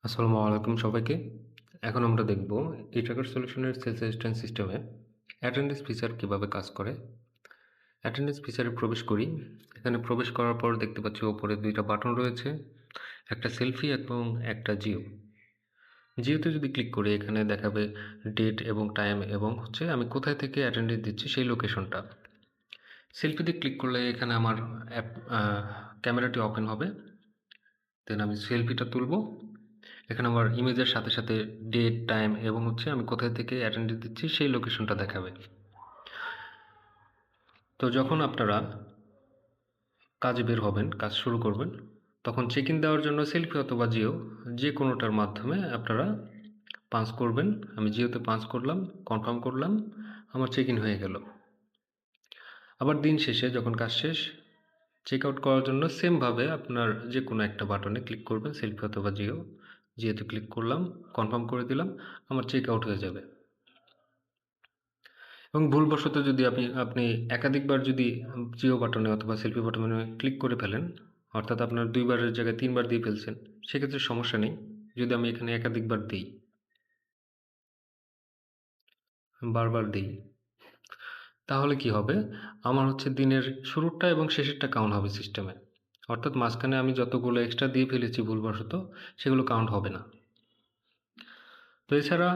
আসসালামু আলাইকুম সবাইকে। এখন আমরা দেখব ইটাকার সলিউশনের সেলস অ্যাসিস্ট্যান্ট সিস্টেমে অ্যাটেন্ডেন্স ফিচার কিভাবে কাজ করে। অ্যাটেন্ডেন্স ফিচারে প্রবেশ করি। এখানে প্রবেশ করার পর দেখতে পাচ্ছি ওপরে ২ টা বাটন রয়েছে। একটা সেলফি এবং একটা জিও। জিওতে যদি ক্লিক করি এখানে দেখাবে ডেট এবং টাইম এবং হচ্ছে আমি কোথায় থেকে অ্যাটেন্ডেন্স দিচ্ছি সেই লোকেশনটা। সেলফিতে ক্লিক করলে এখানে আমার অ্যাপ ক্যামেরাটি ওপেন হবে। দেন আমি সেলফিটা তুলব। এখানে আমার ইমেজের সাথে সাথে ডেট, টাইম এবং হচ্ছে আমি কোথায় থেকে অ্যাটেন্ডেন্স দিচ্ছি সেই লোকেশনটা দেখাবে। তো যখন আপনারা কাজে বের হবেন, কাজ শুরু করবেন, তখন চেক ইন দেওয়ার জন্য সেলফি অথবা জিও যে কোনোটার মাধ্যমে আপনারা পাঞ্চ করবেন। আমি জিওতে পাঞ্চ করলাম, কনফার্ম করলাম, আমার চেক ইন হয়ে গেল। আবার দিন শেষে যখন কাজ শেষ, চেক আউট করার জন্য সেমভাবে আপনার যে কোনো একটা বাটনে ক্লিক করবেন, সেলফি অথবা জিও। জিওতে ক্লিক করলাম, কনফার্ম করে দিলাম, আমার চেক আউট হয়ে যাবে। এবং ভুলবশত যদি আপনি একাধিকবার যদি জিও বাটনে অথবা সেলফি বাটনে ক্লিক করে ফেলেন, অর্থাৎ আপনার ২ বারের জায়গায় ৩ বার দিয়ে ফেলছেন, সেক্ষেত্রে সমস্যা নেই। যদি আমি এখানে একাধিকবার দিই, বারবার দিই, তাহলে কি হবে? আমার হচ্ছে দিনের শুরুরটা এবং শেষেরটা কাউন্ট হবে সিস্টেমে। অর্থাৎ মাঝখানে আমি যতগুলো এক্সট্রা দিয়ে ফেলেছি ভুলবশত, সেগুলো কাউন্ট হবে না। তো এছাড়া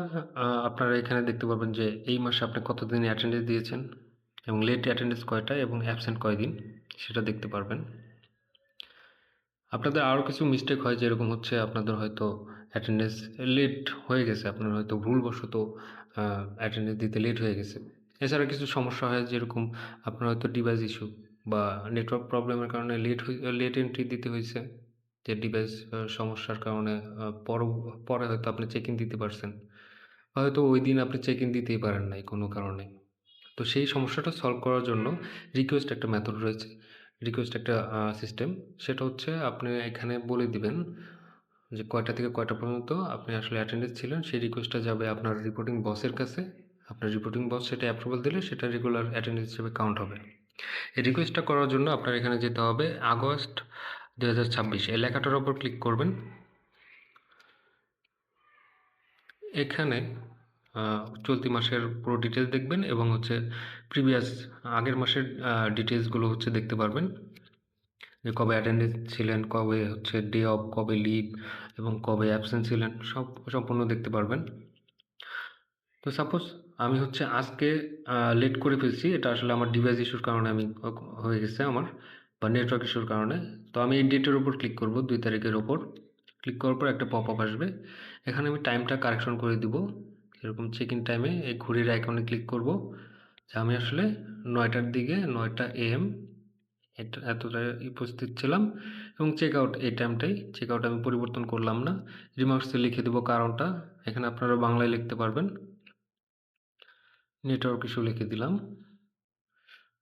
আপনারা এখানে দেখতে পাবেন যে এই মাসে আপনি কতদিন অ্যাটেন্ডেন্স দিয়েছেন এবং লেট অ্যাটেন্ডেন্স কয়টা এবং অ্যাবসেন্ট কয়দিন সেটা দেখতে পারবেন। আপনাদের আরও কিছু মিস্টেক হয়, যেরকম হচ্ছে আপনাদের হয়তো অ্যাটেন্ডেন্স লেট হয়ে গেছে, আপনার হয়তো ভুলবশত অ্যাটেন্ডেন্স দিতে লেট হয়ে গেছে। এছাড়া কিছু সমস্যা হয়, যেরকম আপনার হয়তো ডিভাইস ইস্যু বা নেটওয়ার্ক প্রবলেমের কারণে লেট এন্ট্রি দিতে হয়েছে, যে ডিভাইস সমস্যার কারণে পরে হয়তো আপনি চেক ইন দিতে পারছেন, বা হয়তো ওই দিন আপনি চেক ইন দিতেই পারেন নাই কোনো কারণে। তো সেই সমস্যাটা সলভ করার জন্য রিকোয়েস্ট একটা মেথড রয়েছে, রিকোয়েস্ট একটা সিস্টেম। সেটা হচ্ছে আপনি এখানে বলে দিবেন যে কয়টা থেকে কয়টা পর্যন্ত আপনি আসলে অ্যাটেন্ডেন্স ছিলেন। সেই রিকোয়েস্টটা যাবে আপনার রিপোর্টিং বসের কাছে। আপনার রিপোর্টিং বস সেটা অ্যাপ্রুভাল দিলে সেটা রেগুলার অ্যাটেন্ডেন্স হিসেবে কাউন্ট হবে। এই রিকোয়েস্টটা করার জন্য আপনার এখানে যেতে হবে আগস্ট 2026, এই লেখাটার ওপর ক্লিক করবেন। এখানে চলতি মাসের পুরো ডিটেলস দেখবেন এবং হচ্ছে প্রিভিয়াস আগের মাসের ডিটেলসগুলো হচ্ছে দেখতে পারবেন, যে কবে অ্যাটেন্ডেন্স ছিলেন, কবে হচ্ছে ডে অফ, কবে লিভ এবং কবে অ্যাবসেন্ট ছিলেন, সব সম্পূর্ণ দেখতে পারবেন। তো সাপোজ আমি হচ্ছে আজকে লেট করে ফেলছি, এটা আসলে আমার ডিভাইস ইস্যুর কারণে আমি হয়ে গেছে আমার, বা নেটওয়ার্ক ইস্যুর কারণে। তো আমি এই ডেটের উপর ক্লিক করব, 2 তারিখের ওপর ক্লিক করার পর একটা পপ আপ আসবে। এখানে আমি টাইমটা কারেকশন করে দিব, এরকম চেক ইন টাইমে এই ঘড়ির আইকনে ক্লিক করব যে আমি আসলে 9টার দিকে 9টা AM এতটায় উপস্থিত ছিলাম এবং চেক আউট এই টাইমটাই, চেক আউট আমি পরিবর্তন করলাম না। রিমার্কসে লিখে দেবো কারণটা, এখানে আপনারা বাংলায় লিখতে পারবেন। নেটওয়ার্ক ইস্যু লিখে দিলাম,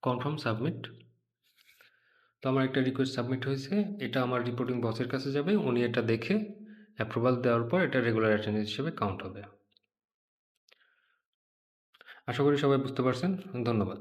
কনফার্ম, সাবমিট। তো আমার একটা রিকোয়েস্ট সাবমিট হয়েছে, এটা আমার রিপোর্টিং বসের কাছে যাবে, উনি এটা দেখে অ্যাপ্রুভাল দেওয়ার পর এটা রেগুলার অ্যাটেন্ডেন্স হিসেবে কাউন্ট হবে। আশা করি সবাই বুঝতে পারছেন। ধন্যবাদ।